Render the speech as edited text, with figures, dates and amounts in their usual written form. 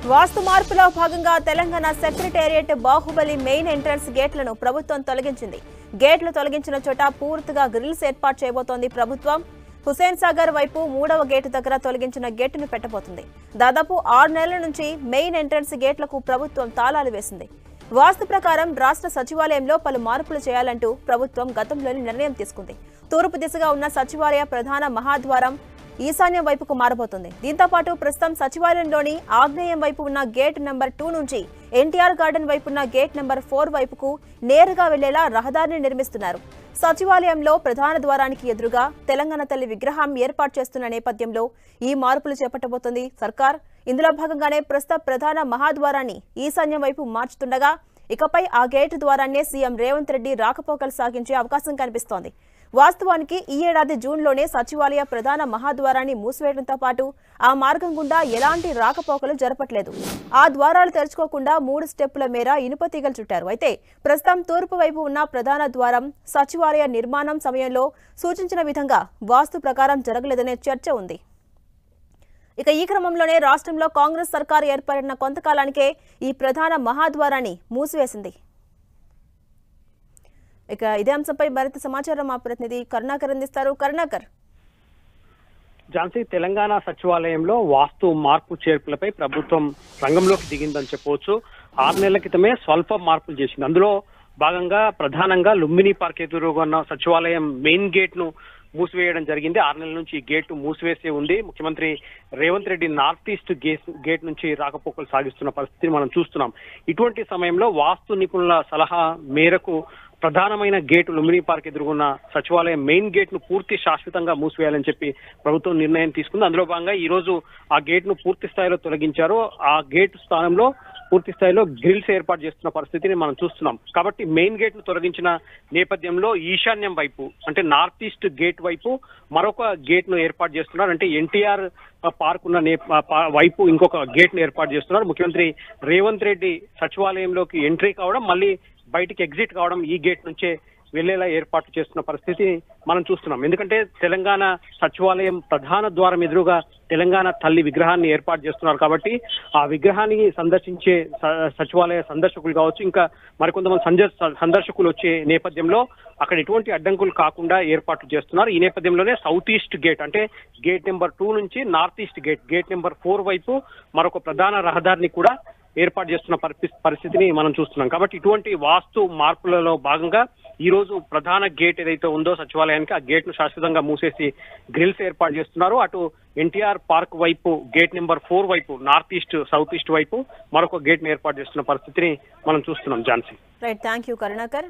వాస్తు మార్పులో భాగంగా Telangana secretariat Baahubali main entrance గేట్లను ప్రభుత్వం తొలగించింది. గేట్లు తొలగించిన చోట పూర్తిగా గ్రిల్స్ ఏర్పాటు చేయబోతోంది ప్రభుత్వం. హుసేన్ సాగర్ వైపు 3వ గేటు దగ్గర తొలగించిన గేటును పెట్టబోతుంది. దాదాపు 6 నెలల నుంచి మెయిన్ ఎంట్రన్స్ గేట్లకు ప్రభుత్వం తాళాలు వేసింది. వాస్తు ప్రకారం రాష్ట్ర సచివాలయంలో పలు మార్పులు చేయాలంటూ ప్రభుత్వం గతంలోని నిర్ణయం తీసుకుంది. తూర్పు దిశగా ఉన్న సచివాలయ ప్రధాన మహాద్వారం ఈశాన్యం వైపుకు మారబోతుంది. దీంతో పాటు ప్రస్తుతం సచివాలయంలోని ఆగ్నేయం వైపు ఉన్న గేట్ నెంబర్ 2 నుంచి ఎన్టీఆర్ గార్డెన్ వైపు ఉన్న గేట్ నెంబర్ 4 వైపుకు నేరుగా వెళ్లేలా రహదారిని నిర్మిస్తున్నారు. సచివాలయంలో ప్రధాన ద్వారానికి ఎదురుగా తెలంగాణ తల్లి విగ్రహం ఏర్పాటు చేస్తున్న నేపథ్యంలో ఈ మార్పులు చేపట్టబోతోంది సర్కార్. ఇందులో భాగంగానే ప్రస్తుత ప్రధాన మహాద్వారాన్ని ఈశాన్యం వైపు మార్చుతుండగా ఇకపై ఆ గేటు ద్వారాన్నే సీఎం రేవంత్ రెడ్డి రాకపోకలు సాగించే అవకాశం కనిపిస్తోంది. వాస్తవానికి ఈ ఏడాది జూన్లోనే సచివాలయ ప్రధాన మహాద్వారాన్ని మూసివేయడంతో పాటు ఆ మార్గం గుండా ఎలాంటి రాకపోకలు జరపట్లేదు. ఆ ద్వారాలు తెరుచుకోకుండా 3 స్టెప్పుల మేర ఇనుప తీగలు చుట్టారు. అయితే ప్రస్తుతం తూర్పు వైపు ఉన్న ప్రధాన ద్వారం సచివాలయ నిర్మాణం సమయంలో సూచించిన విధంగా వాస్తు ప్రకారం జరగలేదనే చర్చ ఉంది. ఇక ఈ క్రమంలోనే రాష్ట్రంలో కాంగ్రెస్ సర్కారు ఏర్పడిన కొంతకాలానికే ఈ ప్రధాన మహాద్వారాన్ని మూసివేసింది. ఇక ఇదే అంశంపై మరింత సమాచారం మా ప్రతినిధి కరుణాకర్ అందిస్తారు. కరుణాకర్, ఝాన్సీ, తెలంగాణ సచివాలయంలో వాస్తు మార్పు చేర్పులపై ప్రభుత్వం రంగంలోకి దిగిందని చెప్పవచ్చు. 6 నెలల క్రితమే స్వల్ప మార్పులు చేసింది. అందులో భాగంగా ప్రధానంగా లుంబిని పార్క్ ఎదురుగా ఉన్న సచివాలయం మెయిన్ గేట్ ను మూసివేయడం జరిగింది. 6 నెలల నుంచి ఈ గేట్ మూసివేసే ఉంది. ముఖ్యమంత్రి Revanth Reddy north east gate నుంచి రాకపోకలు సాగిస్తున్న పరిస్థితిని మనం చూస్తున్నాం. ఇటువంటి సమయంలో వాస్తు నిపుణుల సలహా మేరకు ప్రధానమైన గేటు లుంబిని పార్క్ ఎదుర్కొన్న సచివాలయం మెయిన్ గేట్ ను పూర్తి శాశ్వతంగా మూసివేయాలని చెప్పి ప్రభుత్వం నిర్ణయం తీసుకుంది. అందులో భాగంగా ఈ రోజు ఆ గేట్ ను పూర్తి స్థాయిలో తొలగించారు. ఆ గేట్ స్థానంలో పూర్తి స్థాయిలో గ్రిల్స్ ఏర్పాటు చేస్తున్న పరిస్థితిని మనం చూస్తున్నాం. కాబట్టి మెయిన్ గేట్ ను తొలగించిన నేపథ్యంలో ఈశాన్యం వైపు అంటే నార్త్ ఈస్ట్ గేట్ వైపు మరొక గేట్ ను ఏర్పాటు చేస్తున్నారు. అంటే ఎన్టీఆర్ పార్క్ ఉన్న వైపు ఇంకొక గేట్ ను ఏర్పాటు చేస్తున్నారు. ముఖ్యమంత్రి రేవంత్ రెడ్డి సచివాలయంలోకి ఎంట్రీ కావడం, మళ్ళీ బయటికి ఎగ్జిట్ కావడం ఈ గేట్ నుంచే వెళ్లేలా ఏర్పాటు చేస్తున్న పరిస్థితి మనం చూస్తున్నాం. ఎందుకంటే తెలంగాణ సచివాలయం ప్రధాన ద్వారం ఎదురుగా తెలంగాణ తల్లి విగ్రహాన్ని ఏర్పాటు చేస్తున్నారు. కాబట్టి ఆ విగ్రహాన్ని సందర్శించే సచివాలయ సందర్శకులు కావచ్చు, ఇంకా మరికొంతమంది సందర్శకులు వచ్చే నేపథ్యంలో అక్కడ ఎటువంటి అడ్డంకులు కాకుండా ఏర్పాట్లు చేస్తున్నారు. ఈ నేపథ్యంలోనే సౌత్ ఈస్ట్ గేట్ అంటే గేట్ నెంబర్ 2 నుంచి నార్త్ ఈస్ట్ గేట్ నెంబర్ 4 వైపు మరొక ప్రధాన రహదారిని కూడా ఏర్పాటు చేస్తున్న పరిస్థితిని మనం చూస్తున్నాం. కాబట్టి ఇటువంటి వాస్తు మార్పులలో భాగంగా ఈ రోజు ప్రధాన గేట్ ఏదైతే ఉందో సచివాలయానికి ఆ గేట్ ను శాశ్వతంగా మూసేసి గ్రిల్స్ ఏర్పాటు చేస్తున్నారు. అటు ఎన్టీఆర్ పార్క్ వైపు గేట్ నెంబర్ 4 వైపు నార్త్ ఈస్ట్ సౌత్ ఈస్ట్ వైపు మరొక గేట్ ను ఏర్పాటు చేస్తున్న పరిస్థితిని మనం చూస్తున్నాం. Jhansi, right, thank you Karunakar.